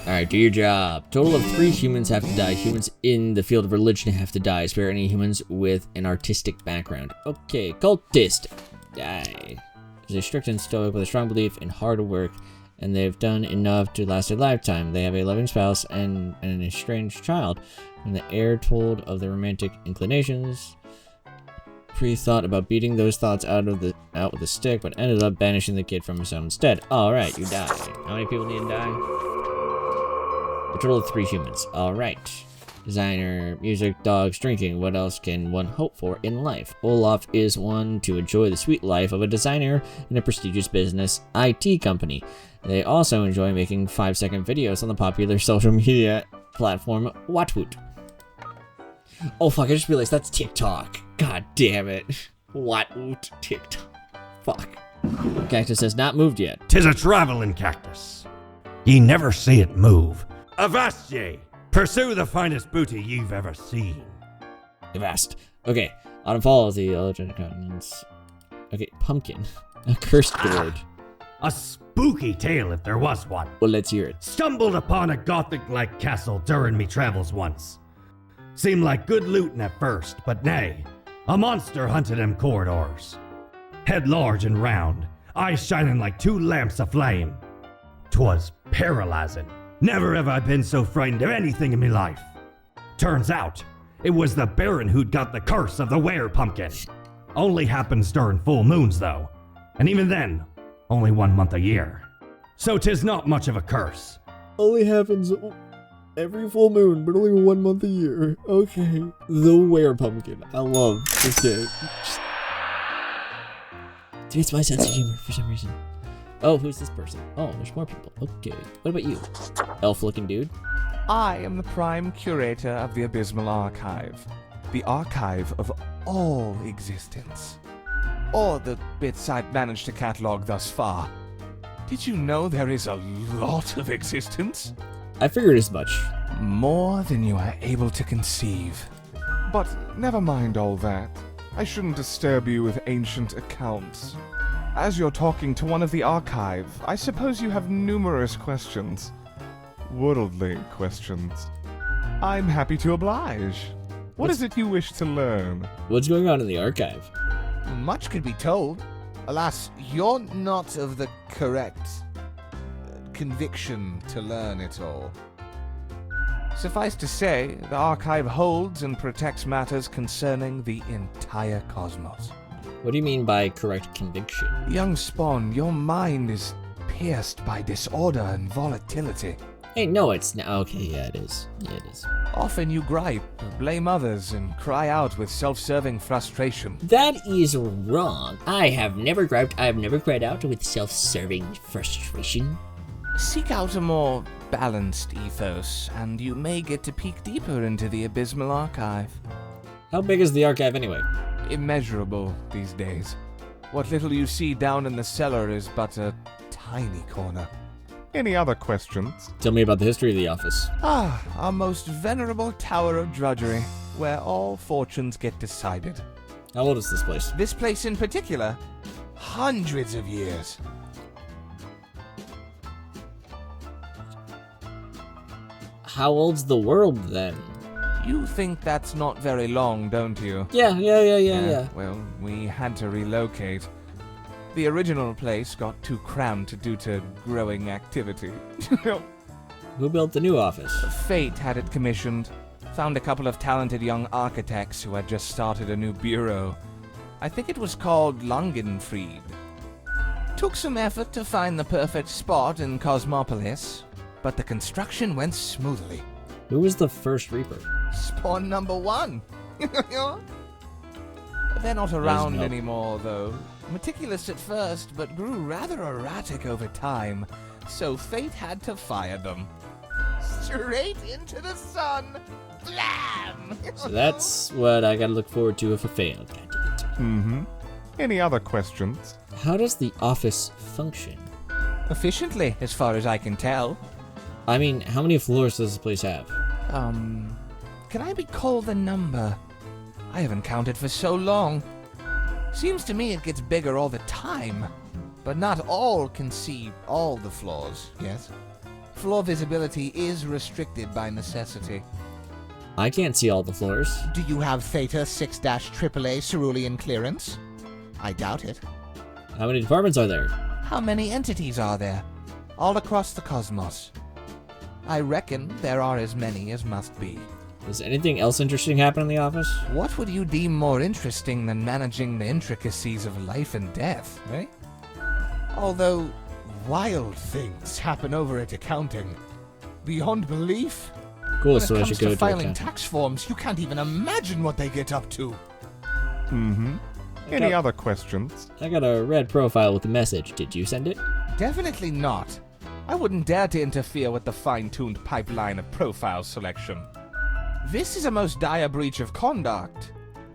Alright, do your job. Total of 3 humans have to die. Humans in the field of religion have to die. Spare any humans with an artistic background. Okay, cultist. Die. Is a strict and stoic with a strong belief in hard work, and they've done enough to last a lifetime. They have a loving spouse and an estranged child. When the heir told of their romantic inclinations, pre-thought about beating those thoughts out with a stick, but ended up banishing the kid from his home instead. Alright, you die. How many people need to die? A total of 3 humans. Alright. Designer, music, dogs, drinking. What else can one hope for in life? Olaf is one to enjoy the sweet life of a designer in a prestigious business IT company. They also enjoy making 5-second videos on the popular social media platform Whatwoot. Oh fuck, I just realized that's TikTok. God damn it. Whatwoot TikTok. Fuck. Cactus has not moved yet. 'Tis a traveling cactus. Ye never see it move. Avast ye! Pursue the finest booty you've ever seen. Avast. Okay. Autumn falls, the elegant continents. Okay, pumpkin. A cursed gourd. A spooky tale if there was one. Well, let's hear it. Stumbled upon a gothic-like castle during me travels once. Seemed like good looting at first, but nay, a monster hunted them corridors. Head large and round, eyes shining like 2 lamps aflame. 'Twas paralyzing. Never have I been so frightened of anything in me life. Turns out, it was the Baron who'd got the curse of the were-pumpkin. Only happens during full moons though, and even then, only 1 month a year. So 'tis not much of a curse. Only happens every full moon, but only 1 month a year. Okay. The were-pumpkin. I love this game. Dude, it's my sense of humor for some reason. Oh, who's this person? Oh, there's more people. Okay. What about you? Elf-looking dude? I am the prime curator of the Abysmal Archive. The archive of all existence. Or the bits I've managed to catalog thus far. Did you know there is a lot of existence? I figured as much. More than you are able to conceive. But never mind all that. I shouldn't disturb you with ancient accounts. As you're talking to one of the archive, I suppose you have numerous questions. Worldly questions. I'm happy to oblige. What is it you wish to learn? What's going on in the archive? Much could be told. Alas, you're not of the correct conviction to learn it all. Suffice to say, the archive holds and protects matters concerning the entire cosmos. What do you mean by correct conviction? Young Spawn, your mind is pierced by disorder and volatility. Hey, no, it's not. Okay, yeah, it is. Yeah, it is. Often you gripe, blame others, and cry out with self-serving frustration. That is wrong. I have never griped. I have never cried out with self-serving frustration. Seek out a more balanced ethos, and you may get to peek deeper into the Abysmal Archive. How big is the archive anyway? Immeasurable these days. What little you see down in the cellar is but a tiny corner. Any other questions? Tell me about the history of the office. Our most venerable tower of drudgery, where all fortunes get decided. How old is this place? This place in particular, hundreds of years. How old's the world then? You think that's not very long, don't you? Yeah. Well, we had to relocate. The original place got too cramped due to growing activity. Who built the new office? Fate had it commissioned. Found a couple of talented young architects who had just started a new bureau. I think it was called Langenfried. Took some effort to find the perfect spot in Cosmopolis, but the construction went smoothly. Who was the first Reaper? Spawn number 1. They're not around anymore, though. Meticulous at first, but grew rather erratic over time, so fate had to fire them. Straight into the sun. Blam! So that's what I gotta look forward to if I fail. God damn it. Mm-hmm. Any other questions? How does the office function? Efficiently, as far as I can tell. I mean, how many floors does this place have? Can I recall the number? I haven't counted for so long. Seems to me it gets bigger all the time. But not all can see all the floors, yes? Floor visibility is restricted by necessity. I can't see all the floors. Do you have Theta 6-AAA cerulean clearance? I doubt it. How many departments are there? How many entities are there? All across the cosmos. I reckon there are as many as must be. Does anything else interesting happen in the office? What would you deem more interesting than managing the intricacies of life and death, eh? Although, wild things happen over at accounting. Beyond belief. Cool, When so it I comes should to go to filing accounting. tax forms, you can't even imagine what they get up to. Any other questions? I got a red profile with a message. Did you send it? Definitely not. I wouldn't dare to interfere with the fine-tuned pipeline of profile selection. This is a most dire breach of conduct.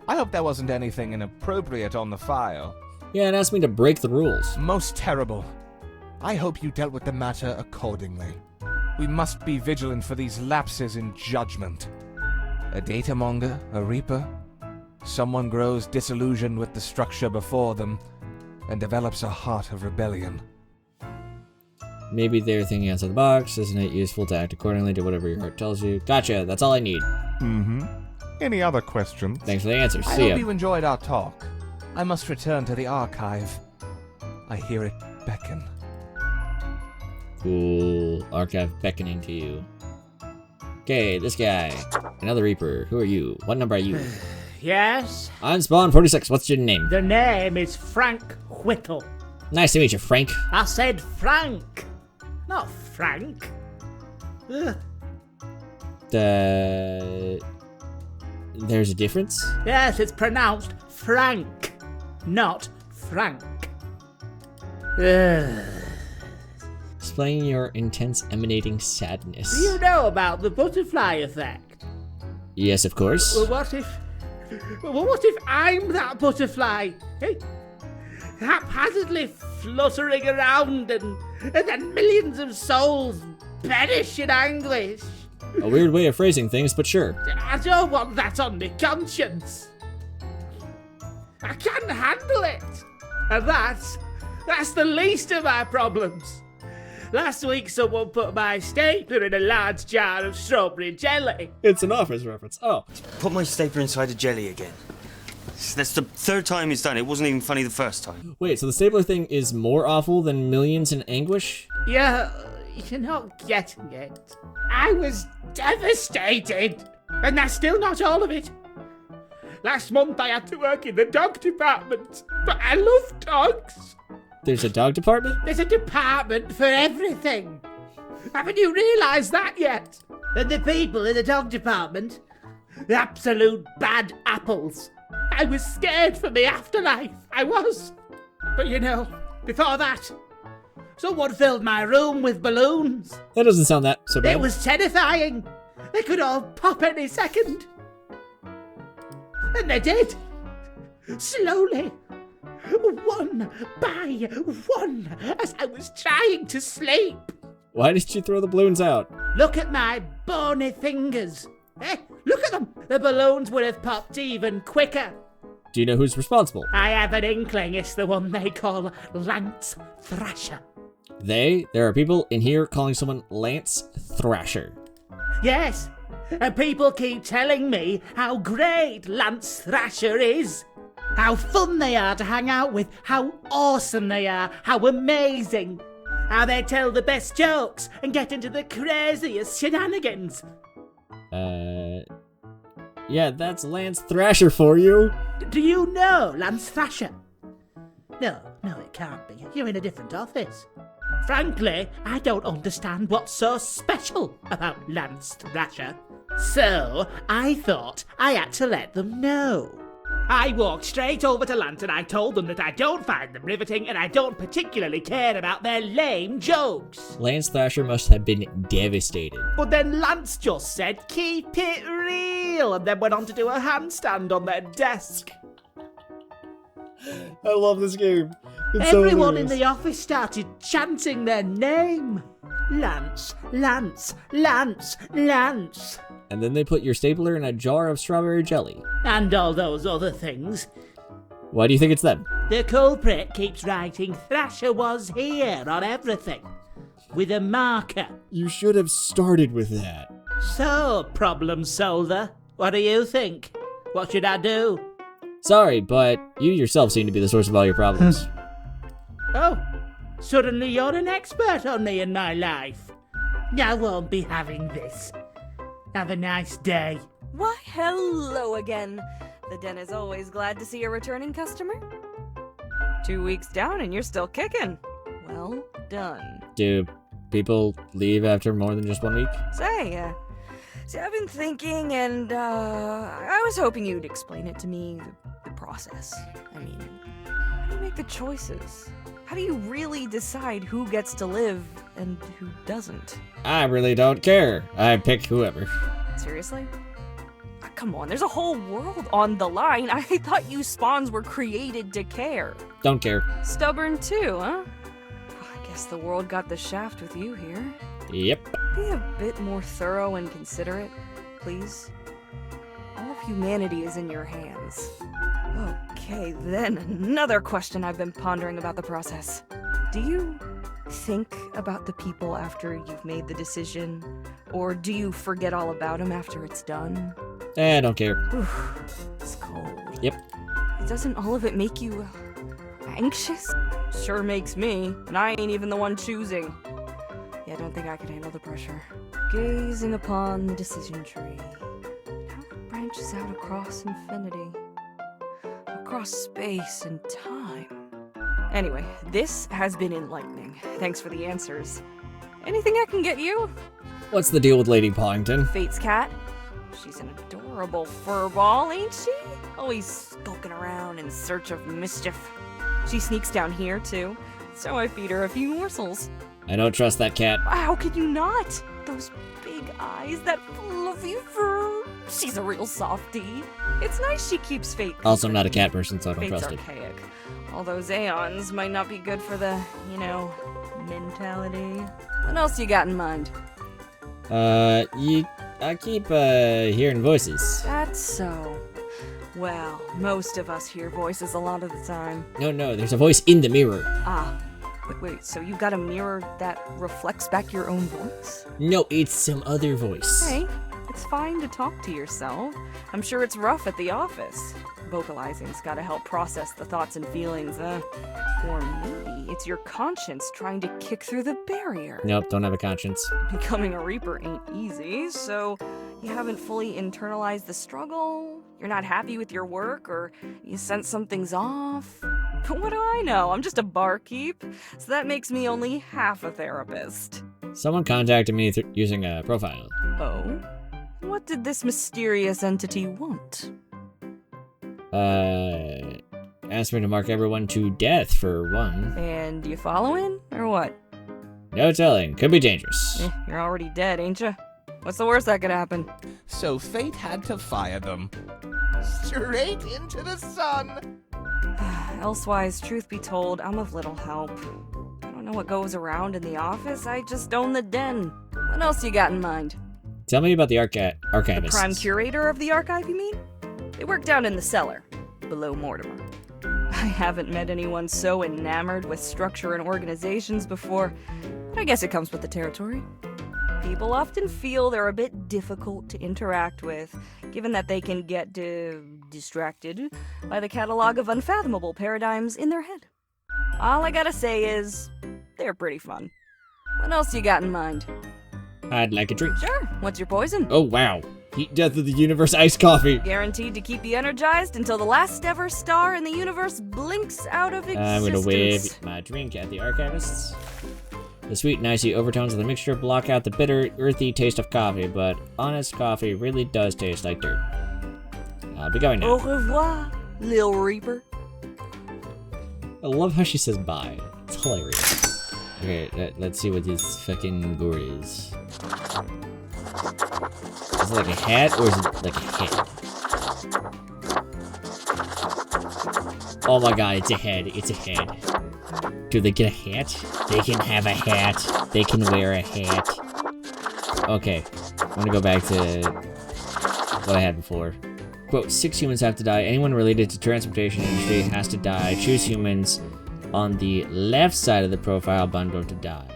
I hope there wasn't anything inappropriate on the file. Yeah, it asked me to break the rules. Most terrible. I hope you dealt with the matter accordingly. We must be vigilant for these lapses in judgment. A datamonger, a reaper, someone grows disillusioned with the structure before them and develops a heart of rebellion. Maybe they're thinking outside the box. Isn't it useful to act accordingly to whatever your heart tells you? Gotcha, that's all I need. Any other questions? Thanks for the answers. I See hope ya. you enjoyed our talk. I must return to the archive. I hear it beckon. Cool. Archive beckoning to you. Okay, this guy. Another Reaper. Who are you? What number are you? Yes? I'm Spawn 46. What's your name? The name is Frank Whittle. Nice to meet you, Frank. I said Frank, not Frank. Ugh. There's a difference? Yes, it's pronounced Frank, not Frank. Ugh. Explain your intense emanating sadness. Do you know about the butterfly effect? Yes, of course. Well, what if I'm that butterfly? Hey? Haphazardly fluttering around and then millions of souls perish in anguish. A weird way of phrasing things, but sure. I don't want that on my conscience. I can't handle it. And that's the least of my problems. Last week someone put my stapler in a large jar of strawberry jelly. It's an Office reference. Oh. Put my stapler inside a jelly again. That's the third time it's done. It wasn't even funny the first time. Wait, so the stapler thing is more awful than millions in anguish? You're not getting it. I was devastated. And that's still not all of it. Last month I had to work in the dog department. But I love dogs. There's a dog department? There's a department for everything. Haven't you realised that yet? And the people in the dog department, absolute bad apples. I was scared for the afterlife. I was. But you know, before that, someone filled my room with balloons. That doesn't sound that so bad. It was terrifying. They could all pop any second. And they did. Slowly. One by one, as I was trying to sleep. Why did you throw the balloons out? Look at my bony fingers. Look at them. The balloons would have popped even quicker. Do you know who's responsible? I have an inkling it's the one they call Lance Thrasher. There are people in here calling someone Lance Thrasher. Yes, and people keep telling me how great Lance Thrasher is. How fun they are to hang out with, how awesome they are, how amazing. How they tell the best jokes and get into the craziest shenanigans. Yeah, that's Lance Thrasher for you. Do you know Lance Thrasher? No, it can't be. You're in a different office. Frankly, I don't understand what's so special about Lance Thrasher. So, I thought I had to let them know. I walked straight over to Lance and I told them that I don't find them riveting and I don't particularly care about their lame jokes. Lance Thrasher must have been devastated. But then Lance just said, keep it real, and then went on to do a handstand on their desk. I love this game. Everyone in the office started chanting their name. Lance, Lance, Lance, Lance. And then they put your stapler in a jar of strawberry jelly. And all those other things. Why do you think it's them? The culprit keeps writing Thrasher was here on everything. with a marker. You should have started with that. So, problem solver, what do you think? What should I do? Sorry, but you yourself seem to be the source of all your problems. Oh, suddenly you're an expert on me and my life. I won't be having this. Have a nice day. Why, hello again. The den is always glad to see a returning customer. 2 weeks down and you're still kicking. Well done. Do people leave after more than just 1 week? Say, I've been thinking, and I was hoping you'd explain it to me, the process. I mean, how do you make the choices? How do you really decide who gets to live and who doesn't? I really don't care. I pick whoever. Seriously? Come on, there's a whole world on the line. I thought you spawns were created to care. Don't care. Stubborn too, huh? I guess the world got the shaft with you here. Yep. Be a bit more thorough and considerate, please. All of humanity is in your hands. Okay, then another question I've been pondering about the process. Do you think about the people after you've made the decision? Or do you forget all about them after it's done? I don't care. It's cold. Yep. Doesn't all of it make you anxious? Sure makes me, and I ain't even the one choosing. Yeah, I don't think I could handle the pressure. Gazing upon the decision tree. How it branches out across infinity. Across space and time. Anyway, this has been enlightening. Thanks for the answers. Anything I can get you? What's the deal with Lady Pawington? Fate's cat. She's an adorable furball, ain't she? Always skulking around in search of mischief. She sneaks down here, too, so I feed her a few morsels. I don't trust that cat. How could you not? Those big eyes, that fluffy fur. She's a real softie. It's nice she keeps Fate. Also, I'm not a cat person, so I don't Fate's trust it. archaic. All those aeons might not be good for the, mentality. What else you got in mind? I keep, hearing voices. That's so. Well, most of us hear voices a lot of the time. No, there's a voice in the mirror. Ah. Wait, so you've got a mirror that reflects back your own voice? No, it's some other voice. Hey, it's fine to talk to yourself. I'm sure it's rough at the office. Vocalizing's gotta help process the thoughts and feelings, Or maybe it's your conscience trying to kick through the barrier. Nope, don't have a conscience. Becoming a Reaper ain't easy, so you haven't fully internalized the struggle, you're not happy with your work, or you sense something's off. But what do I know? I'm just a barkeep, so that makes me only half a therapist. Someone contacted me using a profile. Oh? What did this mysterious entity want? Asked me to mark everyone to death, for one. And you following, or what? No telling. Could be dangerous. You're already dead, ain't ya? What's the worst that could happen? So fate had to fire them. Straight into the sun! Elsewise, truth be told, I'm of little help. I don't know what goes around in the office, I just own the den. What else you got in mind? Tell me about the archivist. Prime curator of the archive, you mean? They work down in the cellar, below Mortimer. I haven't met anyone so enamored with structure and organizations before, but I guess it comes with the territory. People often feel they're a bit difficult to interact with, given that they can get distracted by the catalog of unfathomable paradigms in their head. All I gotta say is, they're pretty fun. What else you got in mind? I'd like a drink. Sure, what's your poison? Oh, wow. Heat death of the universe iced coffee. Guaranteed to keep you energized until the last ever star in the universe blinks out of existence. I'm gonna wave my drink at the archivists. The sweet and icy overtones of the mixture block out the bitter, earthy taste of coffee, but honest coffee really does taste like dirt. I'll be going now. Au revoir, Lil Reaper. I love how she says bye. It's hilarious. Okay, let's see what this fucking gore is. Is it like a hat, or is it like a head? Oh my god, it's a head. It's a head. Do they get a hat? They can have a hat. They can wear a hat. Okay, I'm gonna go back to what I had before. Quote, 6 humans have to die. Anyone related to transportation industry has to die. Choose humans on the left side of the profile bundle to die.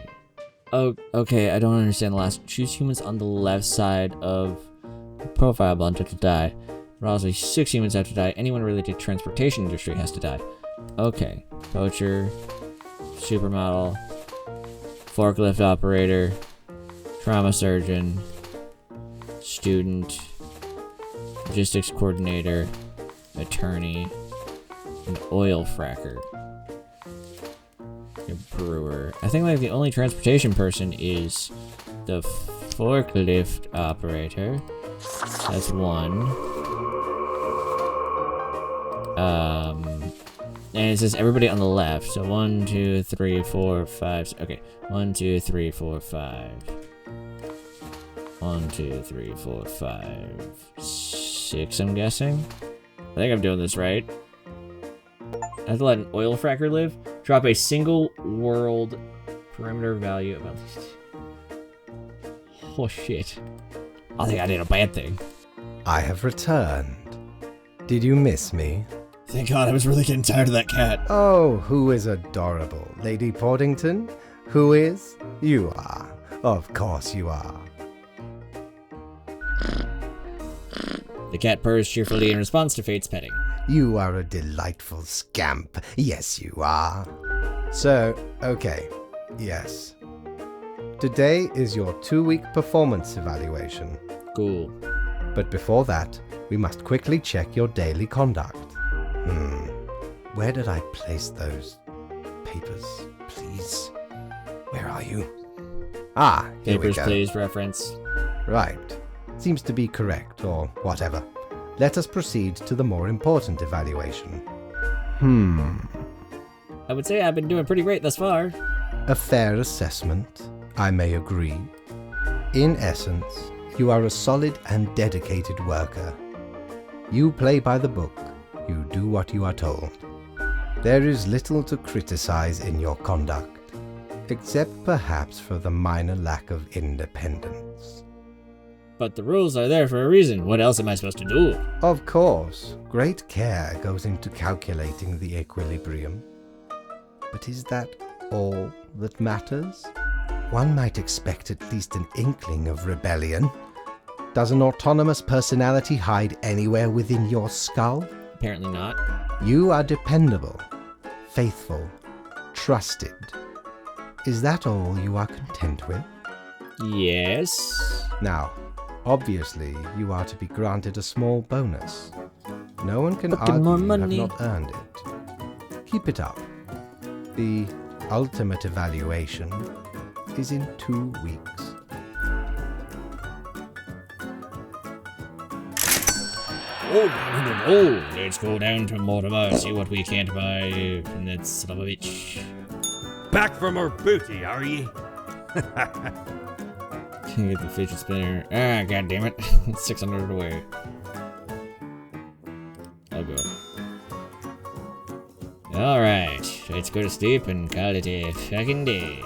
Oh, okay, I don't understand the last. Choose humans on the left side of the profile bundle to die. But also 6 humans have to die. Anyone related to transportation industry has to die. Okay. Poacher, supermodel, forklift operator, trauma surgeon, student, logistics coordinator, attorney, an oil fracker, a brewer. I think like the only transportation person is the forklift operator. That's 1. And it says everybody on the left. So 1, 2, 3, 4, 5. Okay. 1, 2, 3, 4, 5. 1, 2, 3, 4, 5, 6, I'm guessing. I think I'm doing this right. I have to let an oil fracker live. Drop a single world perimeter value of at least. Oh shit. I think I did a bad thing. I have returned. Did you miss me? Thank God, I was really getting tired of that cat. Oh, who is adorable? Lady Portington? Who is? You are. Of course you are. The cat purrs cheerfully in response to Fate's petting. You are a delightful scamp. Yes, you are. So, okay. Yes. Today is your 2-week performance evaluation. Cool. But before that, we must quickly check your daily conduct. Where did I place those papers, please? Where are you? Ah, here we Papers, go. please, reference. Right. Seems to be correct, or whatever. Let us proceed to the more important evaluation. I would say I've been doing pretty great thus far. A fair assessment, I may agree. In essence, you are a solid and dedicated worker. You play by the book. You do what you are told. There is little to criticize in your conduct, except perhaps for the minor lack of independence. But the rules are there for a reason. What else am I supposed to do? Of course, great care goes into calculating the equilibrium. But is that all that matters? One might expect at least an inkling of rebellion. Does an autonomous personality hide anywhere within your skull? Apparently not. You are dependable, faithful, trusted. Is that all you are content with? Yes. Now, obviously, you are to be granted a small bonus. No one can Fucking argue more you have money. not earned it. Keep it up. The ultimate evaluation is in 2 weeks. Oh, let's go down to Mortimer, see what we can't buy from that son of a bitch. Back from her booty, are ye? Can't get the fidget spinner. Ah, god damn it. 600 away. I'll go. Alright, let's go to sleep and call it a fucking day.